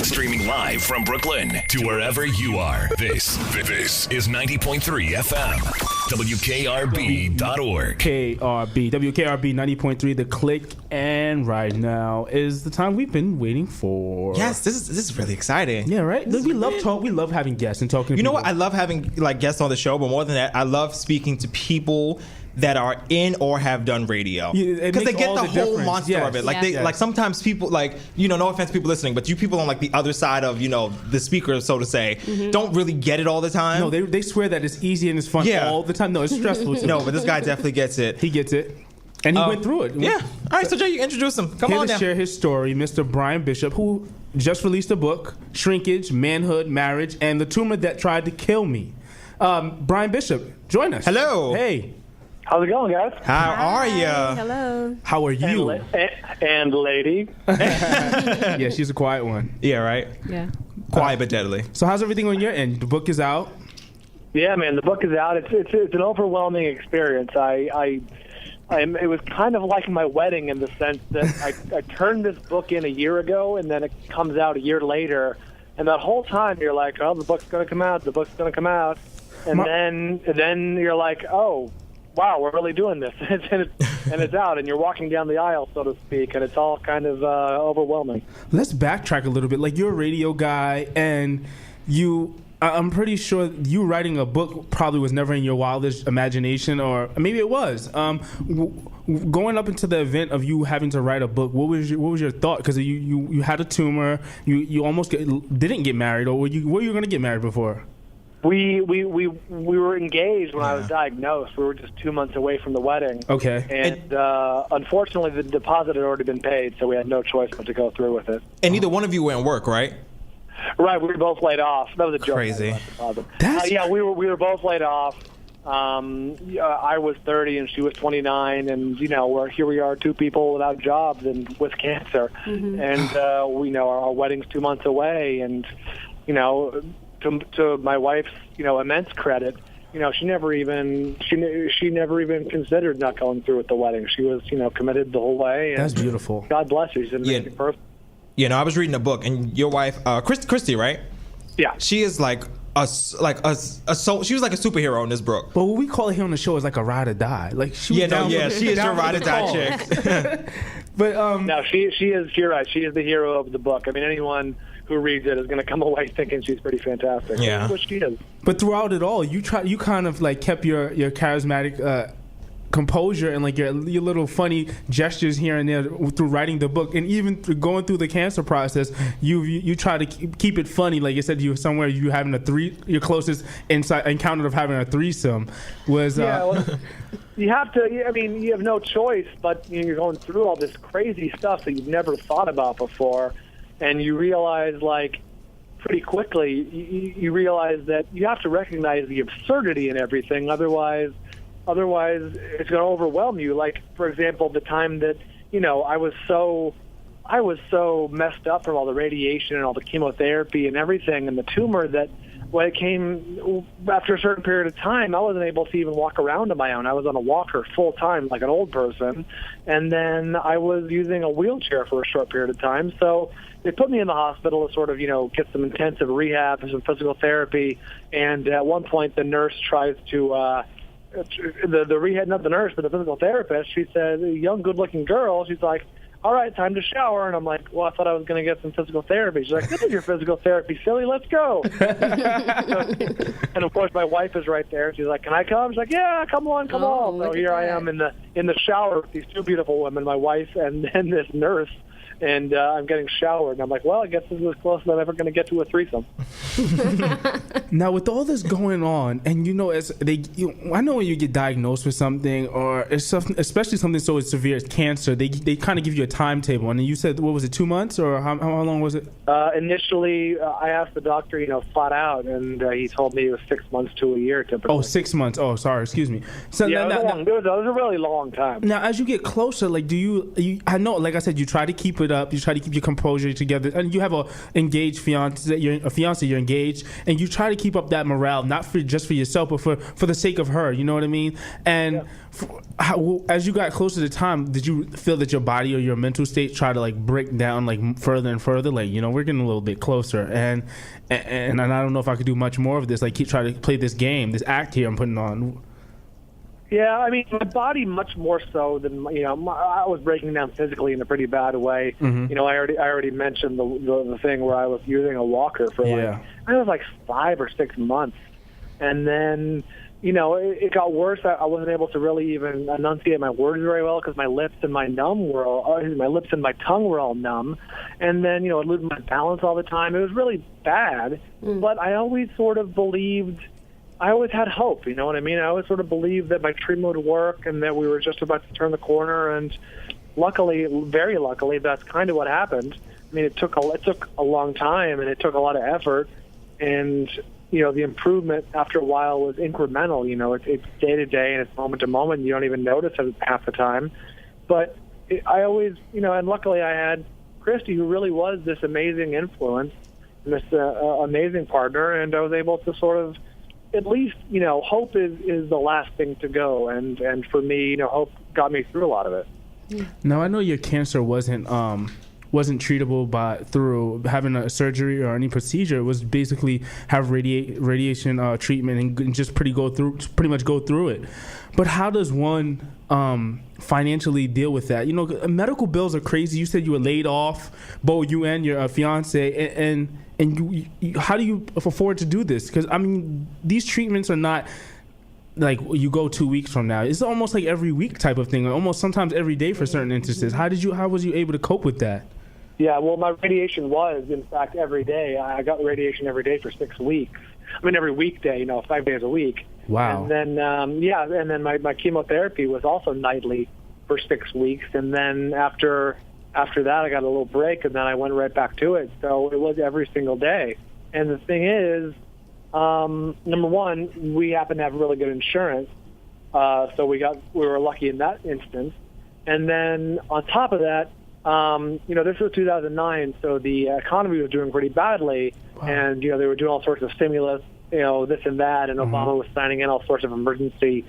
Streaming live from Brooklyn to wherever you are. This is 90.3 FM. WKRB.org. WKRB 90.3, the Clique, and right now is the time we've been waiting for. Yes, this is really exciting. Yeah, right? We love having guests and talking to people. You know what? I love having guests on the show, but more than that, I love speaking to people that are in or have done radio, because they get the whole monster of it. Like sometimes people, no offense, people listening, but you people on the other side of the speaker, so to say, don't really get it all the time. No, they swear that it's easy and it's fun all the time. No, it's stressful too. No, but this guy definitely gets it. He gets it. And he went through it. Yeah. All right, so Jay, you introduce him. Come on down. Here to share his story, Mr. Bryan Bishop, who just released a book, Shrinkage, Manhood, Marriage, and the Tumor That Tried to Kill Me. Bryan Bishop, join us. Hello. Hey. How's it going, guys? How are you? Hello. How are you? And lady. Yeah, she's a quiet one. Yeah, right? Yeah. Quiet but deadly. So how's everything on your end? The book is out? Yeah, man, the book is out. It's an overwhelming experience. It was kind of like my wedding in the sense that I turned this book in a year ago, and then it comes out a year later. And that whole time you're like, oh, the book's going to come out. The book's going to come out. And then you're like, oh, wow, we're really doing this. and it's out, and you're walking down the aisle, so to speak, and it's all kind of overwhelming. Let's backtrack a little bit. Like, you're a radio guy, and I'm pretty sure you writing a book probably was never in your wildest imagination, or maybe it was. Going up into the event of you having to write a book, what was your thought? Because you had a tumor, you almost didn't get married, or were you going to get married before? We were engaged when I was diagnosed. We were just 2 months away from the wedding. Okay. And unfortunately, the deposit had already been paid, so we had no choice but to go through with it. And neither one of you were in work, right? Right, we were both laid off. That was a joke. Crazy. We were both laid off. I was 30 and she was 29, and here we are, two people without jobs and with cancer. Mm-hmm. And we know our wedding's 2 months away, and to my wife's immense credit, she never even considered not going through with the wedding. She was committed the whole way. And that's beautiful. God bless her. She's an amazing person. I was reading a book, and your wife, Christy, right? Yeah. She is she was like a superhero in this book. But what we call it here on the show is like a ride or die. Like she is your ride or die chick. But no, she is. You're right. She is the hero of the book. I mean, anyone who reads it is going to come away thinking she's pretty fantastic. Yeah, which she is. But throughout it all, you kind of kept your charismatic composure and your little funny gestures here and there through writing the book, and even going through the cancer process, you try to keep it funny. Like you said, you somewhere you having your closest encounter of having a threesome was. You have to. I mean, you have no choice, but you're going through all this crazy stuff that you've never thought about before, and you realize pretty quickly you realize that you have to recognize the absurdity in everything. Otherwise it's going to overwhelm you. Like, for example, the time that I was so messed up from all the radiation and all the chemotherapy and everything and the tumor that when it came after a certain period of time, I wasn't able to even walk around on my own. I was on a walker full time like an old person, and then I was using a wheelchair for a short period of time. So they put me in the hospital to sort of get some intensive rehab and some physical therapy. And at one point, the nurse tries to the rehab, not the nurse, but the physical therapist, she said, a young, good-looking girl, she's like, all right, time to shower. And I'm like, well, I thought I was going to get some physical therapy. She's like, this is your physical therapy, silly, let's go. And, of course, my wife is right there. She's like, can I come? She's like, yeah, come on. So here I am in the shower with these two beautiful women, my wife and this nurse. And I'm getting showered. And I'm like, well, I guess this is as close as I'm ever going to get to a threesome. Now, with all this going on, and I know when you get diagnosed with something, or especially something so severe as cancer, they kind of give you a timetable. And you said, what was it, 2 months, or how long was it? Initially, I asked the doctor, flat out, and he told me it was 6 months to a year typically. Oh, 6 months. Oh, sorry, excuse me. So yeah, it was a really long time. Now, as you get closer, do you I know, like I said, you try to keep it it up. You try to keep your composure together, and you have a engaged fiance. You're engaged, and you try to keep up that morale, not just for yourself, but for the sake of her. You know what I mean? And as you got closer to time, did you feel that your body or your mental state try to like break down like further and further? Like, you know, we're getting a little bit closer, and I don't know if I could do much more of this. Like, keep trying to play this game, this act here I'm putting on. Yeah, I mean, my body much more so than, you know, I was breaking down physically in a pretty bad way. Mm-hmm. You know, I already mentioned the thing where I was using a walker for I was like 5 or 6 months, and then, you know, it got worse. I wasn't able to really even enunciate my words very well because my lips and my tongue were all numb, and then, you know, I'd lose my balance all the time. It was really bad, but I always sort of believed. I always had hope, you know what I mean? I always sort of believed that my treatment would work and that we were just about to turn the corner. And luckily, very luckily, that's kind of what happened. I mean, it took a long time and it took a lot of effort. And, you know, the improvement after a while was incremental. You know, it's day to day and it's moment to moment. You don't even notice it half the time. But I always, you know, and luckily I had Christy, who really was this amazing influence and this amazing partner. And I was able to sort of, at least, you know, hope is the last thing to go, and for me, you know, hope got me through a lot of it. Now, I know your cancer wasn't treatable through having a surgery or any procedure. It was basically have radiation treatment and just pretty much go through it. But how does one financially deal with that? You know, medical bills are crazy. You said you were laid off, both you and your fiance, and you how do you afford to do this? Because I mean, these treatments are not like you go 2 weeks from now. It's almost like every week type of thing, almost sometimes every day for certain instances. How was you able to cope with that? Yeah, well, my radiation was, in fact, every day. I got the radiation every day for 6 weeks. I mean, every weekday, you know, 5 days a week. Wow. And then, and then my chemotherapy was also nightly for 6 weeks. And then after that, I got a little break, and then I went right back to it. So it was every single day. And the thing is, number one, we happen to have really good insurance. So we were lucky in that instance. And then on top of that, you know, this was 2009, so the economy was doing pretty badly. Wow. And, you know, they were doing all sorts of stimulus, you know, this and that, and Obama was signing in all sorts of emergency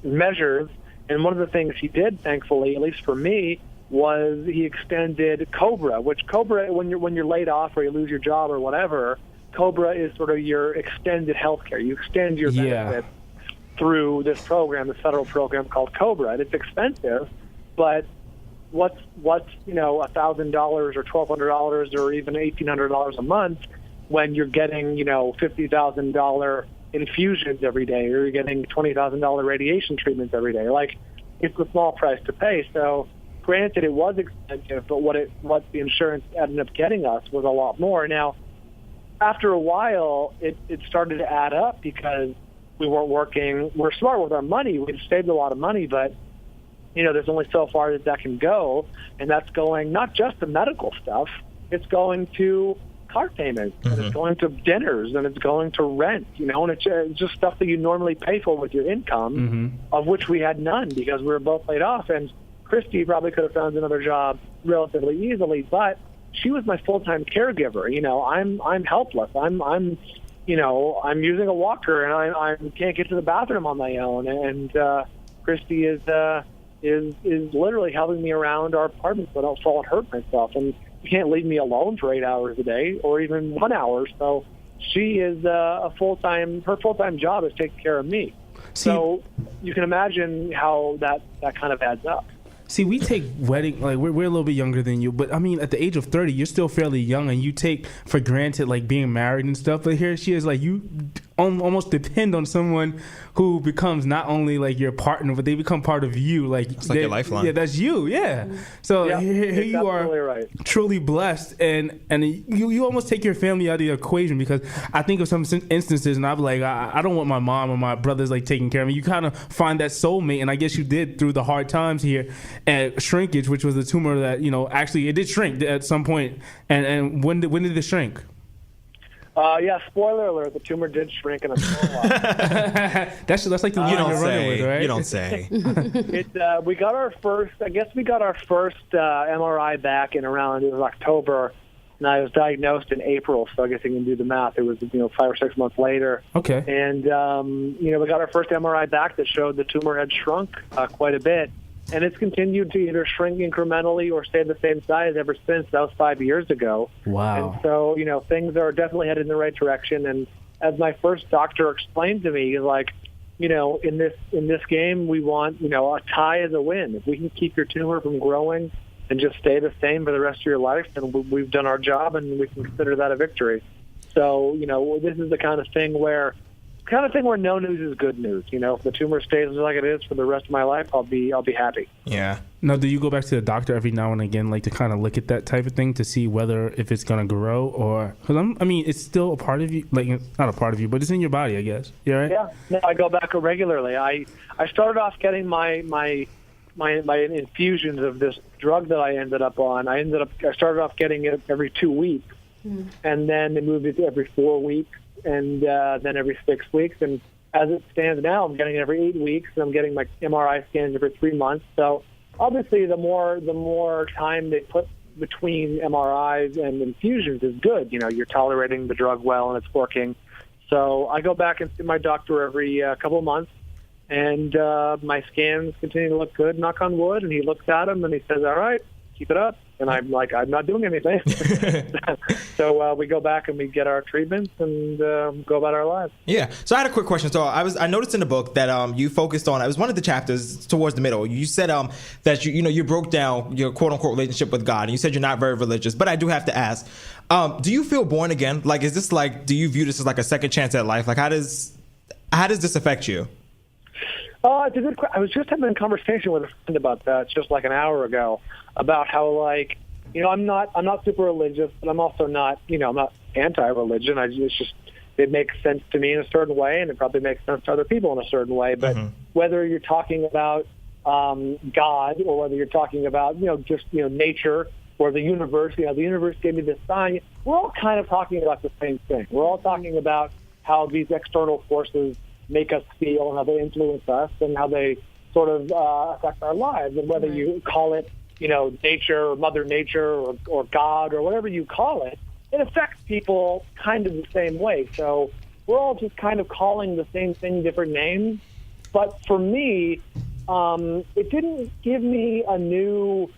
measures. And one of the things he did, thankfully, at least for me, was he extended COBRA, which COBRA, when you're laid off or you lose your job or whatever, COBRA is sort of your extended health care. You extend your benefits through this program, this federal program called COBRA. And it's expensive, but what's you know, $1,000 or $1,200 or even $1,800 a month when you're getting, you know, $50,000 infusions every day, or you're getting $20,000 radiation treatments every day? Like, it's a small price to pay. So granted, it was expensive, but what the insurance ended up getting us was a lot more. Now, after a while, it started to add up because we weren't working. We're smart with our money. We've saved a lot of money, but, you know, there's only so far that can go, and that's going not just to medical stuff. It's going to car payments, and it's going to dinners, and it's going to rent, you know, and it's just stuff that you normally pay for with your income, of which we had none because we were both laid off. And Christy probably could have found another job relatively easily, but she was my full-time caregiver. You know, I'm helpless. I'm you know, I'm using a walker, and I can't get to the bathroom on my own. And Christy is literally helping me around our apartment so I don't fall and hurt myself. And you can't leave me alone for 8 hours a day or even 1 hour. So she is her full-time job is taking care of me. So you can imagine how that kind of adds up. See, we take wedding, like, we're a little bit younger than you, but I mean, at the age of 30, you're still fairly young, and you take for granted, like, being married and stuff. But here she is, like, you almost depend on someone who becomes not only, like, your partner, but they become part of you. Like, it's like your lifeline. Yeah, that's you, yeah. So here you are, truly blessed, and you almost take your family out of the equation, because I think of some instances, and I'm like, I don't want my mom or my brothers, like, taking care of me. You kind of find that soulmate, and I guess you did through the hard times here at Shrinkage, which was a tumor that, you know, actually it did shrink at some point. And when did it shrink? Yeah, spoiler alert, the tumor did shrink and I'm still alive. That's like the line you're running with, right? You don't say. We got our first MRI back in around, it was October, and I was diagnosed in April, so I guess you can do the math. It was 5 or 6 months later. Okay. And, we got our first MRI back that showed the tumor had shrunk quite a bit. And it's continued to either shrink incrementally or stay the same size ever since. That was 5 years ago. Wow. And so, things are definitely headed in the right direction. And as my first doctor explained to me, he's like, in this game, we want, a tie is a win. If we can keep your tumor from growing and just stay the same for the rest of your life, then we've done our job and we can consider that a victory. So, this is the kind of thing where no news is good news. If the tumor stays like it is for the rest of my life, I'll be happy. Yeah. Now, do you go back to the doctor every now and again, like to kind of look at that type of thing to see if it's going to grow or? Because it's still a part of you, like not a part of you, but it's in your body, I guess. You all right? Yeah. No, I go back regularly. I started off getting my infusions of this drug that I ended up on. I started off getting it every 2 weeks, and then they moved it to every 4 weeks. And then every 6 weeks. And as it stands now, I'm getting it every 8 weeks, and I'm getting my MRI scans every 3 months. So obviously, the more time they put between MRIs and infusions is good. You're tolerating the drug well, and it's working. So I go back and see my doctor every couple of months, and my scans continue to look good, knock on wood. And he looks at them, and he says, all right, keep it up. And I'm like, I'm not doing anything. So we go back and we get our treatments and go about our lives. Yeah. So I had a quick question. So I noticed in the book that you focused on, it was one of the chapters towards the middle. You said that you broke down your quote unquote relationship with God, and you said you're not very religious. But I do have to ask, do you feel born again? Like, is this like, do you view this as like a second chance at life? Like, how does this affect you? It's a good question. I was just having a conversation with a friend about that just like an hour ago, about how, like, I'm not super religious, but I'm also not, I'm not anti-religion. It makes sense to me in a certain way, and it probably makes sense to other people in a certain way. But whether you're talking about God or whether you're talking about, just, nature or the universe, the universe gave me this sign, we're all kind of talking about the same thing. We're all talking about how these external forces make us feel and how they influence us and how they sort of affect our lives. And whether you call it, nature or Mother Nature or God or whatever you call it, it affects people kind of the same way. So we're all just kind of calling the same thing different names. But for me, it didn't give me a new...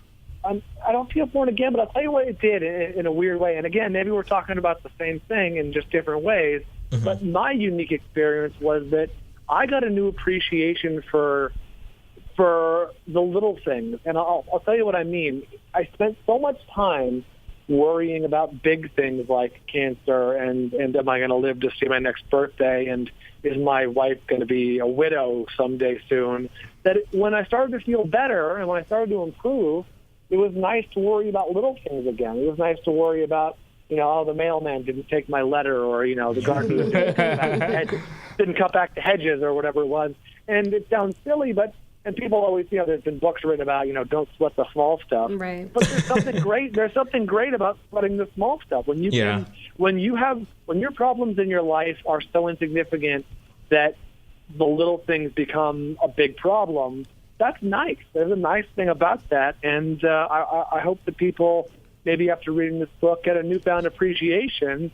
I don't feel born again, but I'll tell you what it did in a weird way. And again, maybe we're talking about the same thing in just different ways. But my unique experience was that I got a new appreciation for the little things. And I'll tell you what I mean. I spent so much time worrying about big things like cancer and am I going to live to see my next birthday, and is my wife going to be a widow someday soon, that when I started to feel better and when I started to improve, it was nice to worry about little things again. It was nice to worry about, the mailman didn't take my letter, or, the gardener didn't cut back the hedges or whatever it was. And it sounds silly, and people always, there's been books written about, don't sweat the small stuff. Right. But there's something great. There's something great about sweating the small stuff. When your problems in your life are so insignificant that the little things become a big problem, that's nice. There's a nice thing about that. And I hope that people, maybe after reading this book, get a newfound appreciation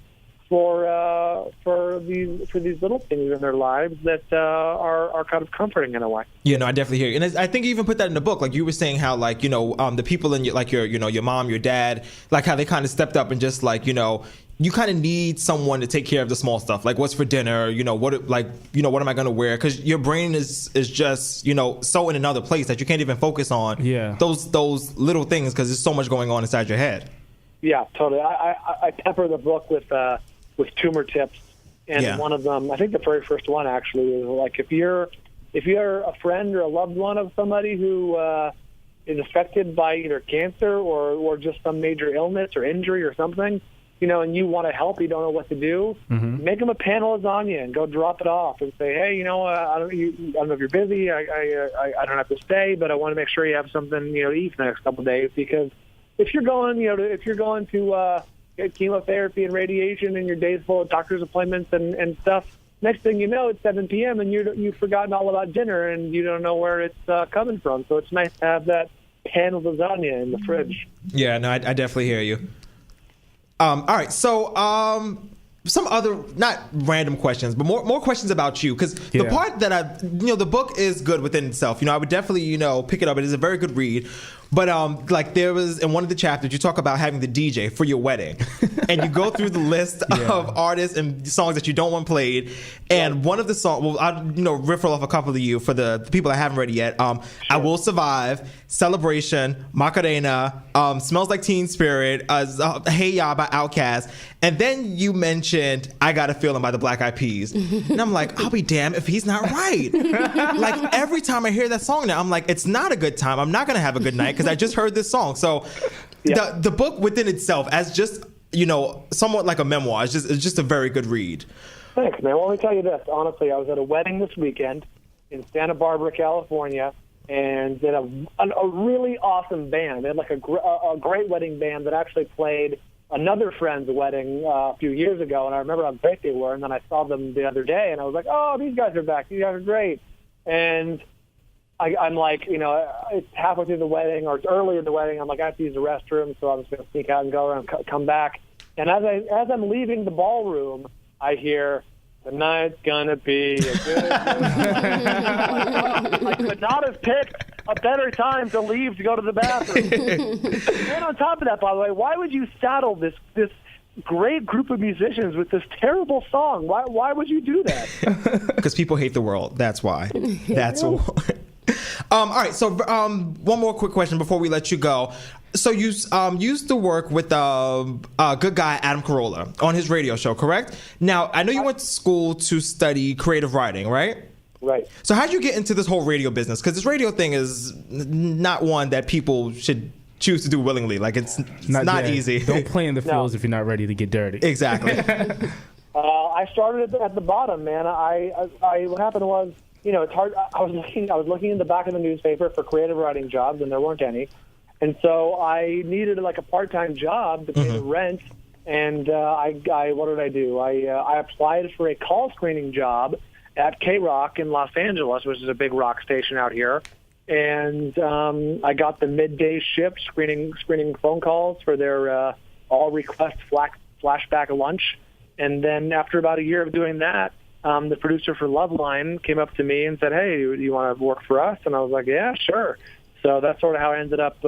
for these little things in their lives that are kind of comforting in a way. Yeah, no, I definitely hear you. And I think you even put that in the book. Like you were saying how, like, the people in your mom, your dad, like how they kind of stepped up and just like, you kind of need someone to take care of the small stuff, like what's for dinner, what am I going to wear? Because your brain is just, so in another place that you can't even focus on those little things because there's so much going on inside your head. Yeah, totally. I pepper the book with tumor tips, and one of them, I think the very first one actually, is like if you're a friend or a loved one of somebody who is affected by either cancer or just some major illness or injury or something, and you want to help, you don't know what to do, make them a pan of lasagna and go drop it off and say, hey, I don't know if you're busy, I don't have to stay, but I want to make sure you have something, to eat for the next couple of days, because if you're going to chemotherapy and radiation, and your day's full of doctor's appointments and stuff. Next thing you know, it's 7 p.m. and you've forgotten all about dinner and you don't know where it's coming from. So it's nice to have that pan of lasagna in the fridge. Yeah, no, I definitely hear you. All right, so some other, not random questions, but more questions about you, because the part that the book is good within itself. I would definitely pick it up. It is a very good read. But like there was in one of the chapters, you talk about having the DJ for your wedding, and you go through the list of artists and songs that you don't want played. And one of the songs, well, I'll riffle off a couple of you for the people that haven't read it yet. I Will Survive, Celebration, Macarena, Smells Like Teen Spirit, Hey Ya by Outkast, and then you mentioned I Got a Feeling by the Black Eyed Peas, and I'm like, I'll be damned if he's not right. Like every time I hear that song now, I'm like, it's not a good time. I'm not gonna have a good night because I just heard this song. So the book within itself, as just somewhat like a memoir, it's just a very good read. Thanks, man. Well, let me tell you this. Honestly, I was at a wedding this weekend in Santa Barbara, California, and did a really awesome band. They had like a great wedding band that actually played another friend's wedding a few years ago, and I remember how great they were. And then I saw them the other day, and I was like, oh, these guys are back. These guys are great. And I'm like, it's halfway through the wedding, or it's early in the wedding. I'm like, I have to use the restroom, so I'm just going to sneak out and go and come back. And as I'm leaving the ballroom, I hear, tonight's gonna be a good night. I could not have picked a better time to leave to go to the bathroom. And on top of that, by the way, why would you saddle this great group of musicians with this terrible song? Why would you do that? Because people hate the world. That's why. That's why. All right. So one more quick question before we let you go. So you used to work with good guy Adam Carolla on his radio show, correct? Now, I know you went to school to study creative writing, right? Right. So how did you get into this whole radio business? Because this radio thing is not one that people should choose to do willingly. Like, it's not easy. Don't play in the fields if you're not ready to get dirty. Exactly. I started at the bottom, man. What happened was, it's hard. I was looking in the back of the newspaper for creative writing jobs, and there weren't any. And so I needed like a part-time job to pay the rent. And what did I do? I applied for a call screening job at K-Rock in Los Angeles, which is a big rock station out here. And I got the midday shift screening phone calls for their all-request flashback lunch. And then after about a year of doing that, the producer for Loveline came up to me and said, hey, do you want to work for us? And I was like, yeah, sure. So that's sort of how I ended up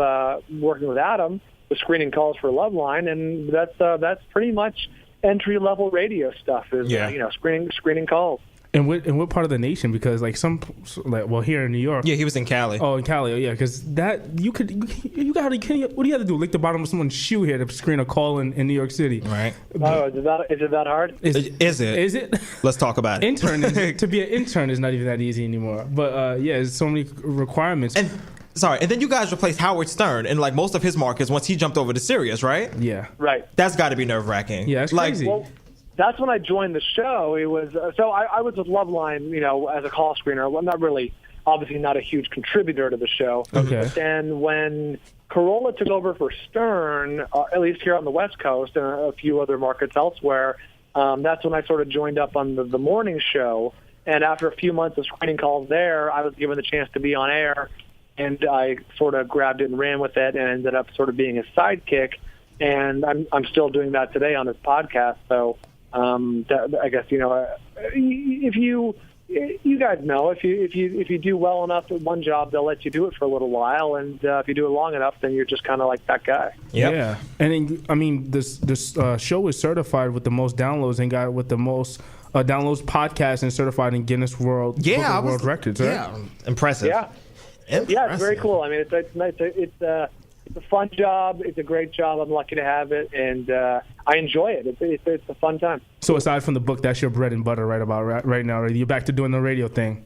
working with Adam, with screening calls for Loveline, and that's pretty much entry-level radio stuff. Is screening calls. And what part of the nation? Because here in New York. Yeah, he was in Cali. Oh, in Cali. Oh, yeah. Because what do you have to do? Lick the bottom of someone's shoe here to screen a call in New York City. Right. Oh, is it that hard? Is it? Is it? Let's talk about it. To be an intern is not even that easy anymore. But there's so many requirements. And then you guys replaced Howard Stern in like most of his markets once he jumped over to Sirius, right? Yeah. Right. That's got to be nerve-wracking. Yeah, it's crazy. Well, that's when I joined the show. It was I was with Loveline, as a call screener. Well, obviously not a huge contributor to the show. Okay. But then when Carolla took over for Stern, at least here on the West Coast and a few other markets elsewhere, that's when I sort of joined up on the morning show. And after a few months of screening calls there, I was given the chance to be on air. And I sort of grabbed it and ran with it and ended up sort of being his sidekick. And I'm still doing that today on this podcast. So I guess, if you guys know, if you do well enough at one job, they'll let you do it for a little while. And if you do it long enough, then you're just kind of like that guy. Yep. Yeah. And then, this show is certified with the most downloads and got with the most downloads podcast and certified in Guinness World World Records. Right? Yeah. Impressive. Yeah. Yeah, it's very cool. I mean, it's nice. It's a fun job. It's a great job. I'm lucky to have it, and I enjoy it. It's a fun time. So aside from the book, that's your bread and butter right now. Right? You're back to doing the radio thing.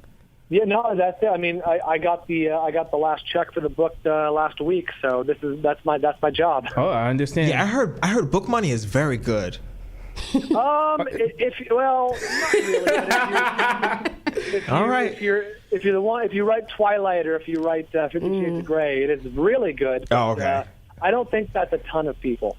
Yeah, no, that's it. I mean, I got the last check for the book last week, so that's my job. Oh, I understand. Yeah, I heard book money is very good. Not really. If you write Twilight or if you write 50 Shades of Grey, it is really good. But, oh, okay. I don't think that's a ton of people.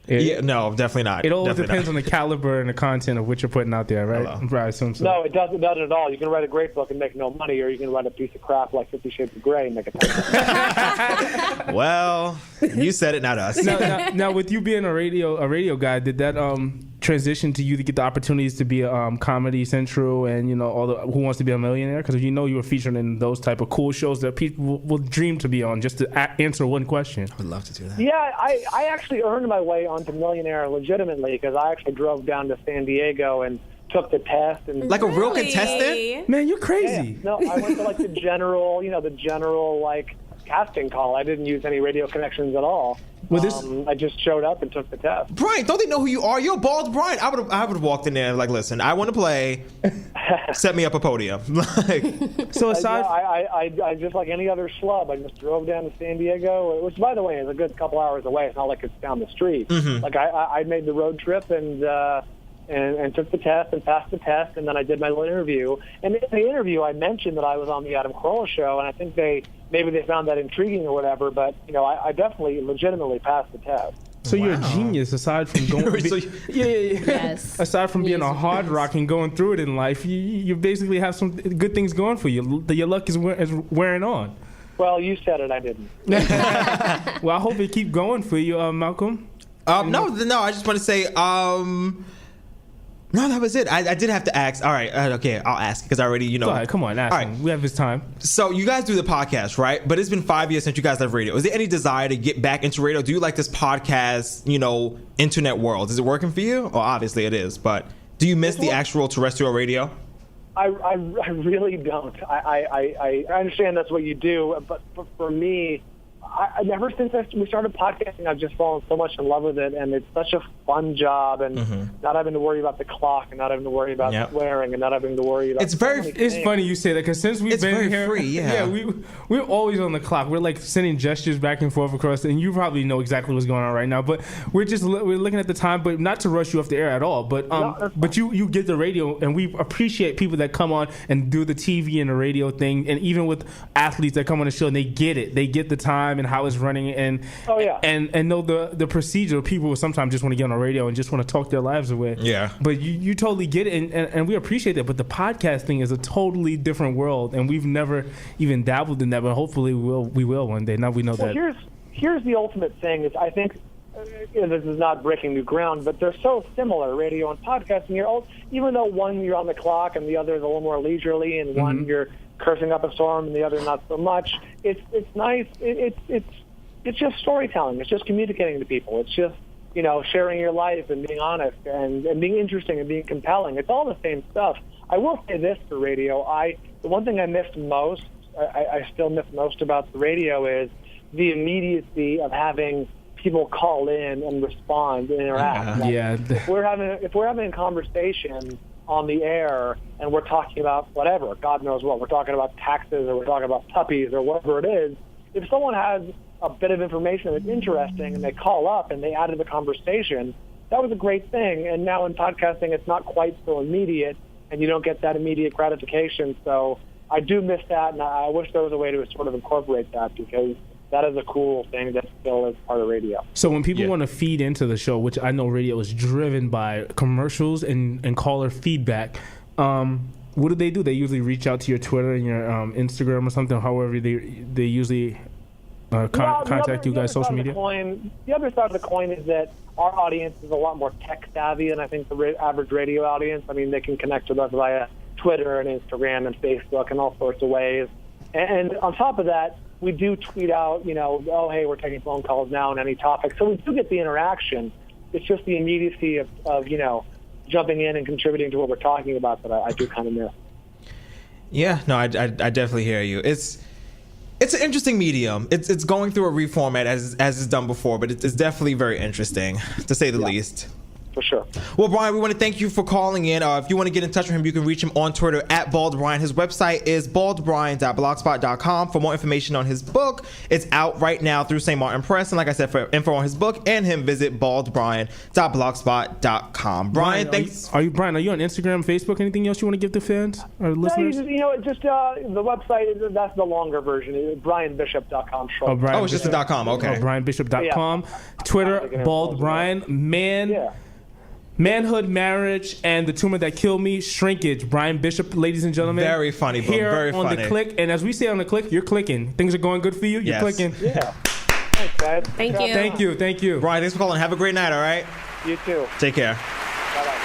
No, definitely not. It all definitely depends on the caliber and the content of what you're putting out there, right? I assume so. No, it doesn't at all. You can write a great book and make no money, or you can write a piece of crap like 50 Shades of Grey and make a ton. Well, you said it, not us. Now, with you being a radio guy, did that transition to you to get the opportunities to be a Comedy Central and all the Who Wants to Be a Millionaire? Because you were featured in those type of cool shows that people will dream to be on, just to answer one question. I would love to do that. Yeah, I actually earned my way onto Millionaire legitimately because I actually drove down to San Diego and took the test. And like a real contestant? Man, you're crazy. Yeah. No, I went to like the general like casting call. I didn't use any radio connections at all. Well, I just showed up and took the test. Brian, don't they know who you are? You're bald Brian. I would have walked in there and like, listen, I want to play. Set me up a podium. So aside, I just like any other schlub. I just drove down to San Diego, which, by the way, is a good couple hours away. It's not like it's down the street. Mm-hmm. Like I made the road trip and took the test and passed the test, and then I did my little interview. And in the interview, I mentioned that I was on the Adam Carolla show, and I think maybe they found that intriguing or whatever. But I definitely legitimately passed the test. So you're a genius. Aside from going, Yes. Aside from being a hard rock and going through it in life, you basically have some good things going for you. Your luck is wearing on. Well, you said it. I didn't. Well, I hope it keep going for you, Malcolm. No. I just want to say. No, that was it. I did have to ask. All right, okay, I'll ask because I already, Go ahead, come on, ask him. We have his time. So you guys do the podcast, right? But it's been 5 years since you guys have radio. Is there any desire to get back into radio? Do you like this podcast, internet world? Is it working for you? Well, obviously it is, but do you miss the actual terrestrial radio? I really don't. I understand that's what you do, but for me, ever since we started podcasting, I've just fallen so much in love with it, and it's such a fun job, and not having to worry about the clock, and not having to worry about swearing, and not having to worry about. It's funny you say that because since we've been here, free, we're always on the clock. We're like sending gestures back and forth across, and you probably know exactly what's going on right now. But we're looking at the time, but not to rush you off the air at all. But but you get the radio, and we appreciate people that come on and do the TV and the radio thing, and even with athletes that come on the show and they get it, they get the time and how it's running, and and know the procedure. People sometimes just want to get on the radio and just want to talk their lives away. Yeah. But you totally get it, and we appreciate that. But the podcasting is a totally different world, and we've never even dabbled in that. But hopefully we will one day. Now we know that. Here's the ultimate thing is I think this is not breaking new ground, but they're so similar, radio and podcasting. Even though one you're on the clock and the other is a little more leisurely, and one you're cursing up a storm and the other not so much. It's nice. It's just storytelling. It's just communicating to people. It's just sharing your life and being honest and being interesting and being compelling. It's all the same stuff. I will say this for radio. The one thing I missed most, I still miss most about the radio is the immediacy of having people call in and respond and interact. If we're having a conversation on the air and we're talking about whatever, God knows what, we're talking about taxes or we're talking about puppies or whatever it is, if someone has a bit of information that's interesting and they call up and they add to the conversation, that was a great thing. And now in podcasting, it's not quite so immediate and you don't get that immediate gratification. So I do miss that, and I wish there was a way to sort of incorporate that because that is a cool thing that still is part of radio. So when people want to feed into the show, which I know radio is driven by commercials and caller feedback, what do? They usually reach out to your Twitter and your Instagram or something, however they usually contact you guys, social media? The other side of the coin is that our audience is a lot more tech savvy than I think the average radio audience. I mean, they can connect with us via Twitter and Instagram and Facebook and all sorts of ways. And on top of that, we do tweet out, oh, hey, we're taking phone calls now on any topic. So we do get the interaction. It's just the immediacy of jumping in and contributing to what we're talking about that I do kind of miss. Yeah, no, I definitely hear you. It's an interesting medium. It's going through a reformat as it's done before, but it's definitely very interesting, to say the least. For sure. Well, Bryan, we want to thank you for calling in. If you want to get in touch with him, you can reach him on Twitter at BaldBryan. His website is baldbryan.blogspot.com. For more information on his book, it's out right now through St. Martin Press. And like I said, for info on his book and him, visit baldbryan.blogspot.com. Bryan, thanks. Brian, are you on Instagram, Facebook, anything else you want to give the fans or listeners? No, the website, that's the longer version. BryanBishop.com. It's just the .com. Okay. BryanBishop.com. Yeah. Twitter, BaldBryan. Manhood, Marriage, and The Tumor That Killed Me, Shrinkage, Bryan Bishop, ladies and gentlemen. Very funny book, very funny. Here on the Clique, and as we say on the Clique, you're clicking. Things are going good for you, you're clicking. Yeah. Thanks, guys. Thank you. Bryan, thanks for calling. Have a great night, all right? You too. Take care. Bye-bye.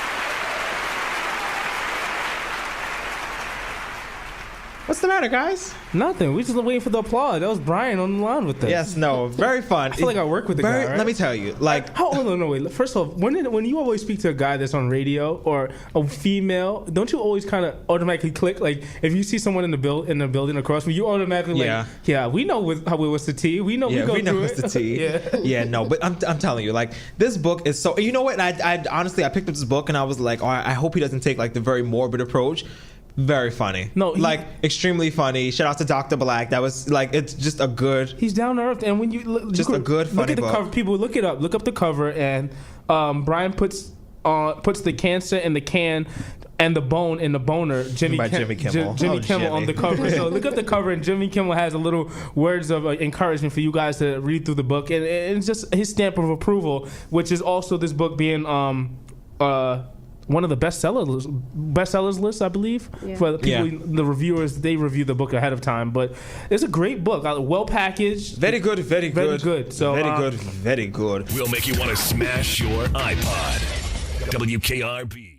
What's the matter, guys? Nothing. We just waiting for the applause. That was Bryan on the line with us. Yes, no, very fun. I feel like I work with the guy, right? Let me tell you, like... Wait. First of all, when you always speak to a guy that's on radio or a female, don't you always kind of automatically click? Like, if you see someone in the building across from you, you automatically we know how it was the tea. We know we go through it. The tea. Yeah, no, but I'm telling you, like, this book is so... You know what? I honestly, I picked up this book and I was like, I hope he doesn't take, like, the very morbid approach. Very funny. Extremely funny. Shout out to Dr. Black. That was it's just a good. He's down to earth, and when you just a good funny look at the cover. People look it up. Look up the cover, and Bryan puts the cancer in the can and the bone in the boner. Jimmy Kimmel. Jimmy Kimmel on the cover. So look up the cover, and Jimmy Kimmel has a little words of encouragement for you guys to read through the book, and it's just his stamp of approval, which is also this book being one of the bestsellers list, I believe, for the people, the reviewers. They review the book ahead of time, but it's a great book, well packaged, very good. So very good. We'll make you want to smash your iPod. WKRB.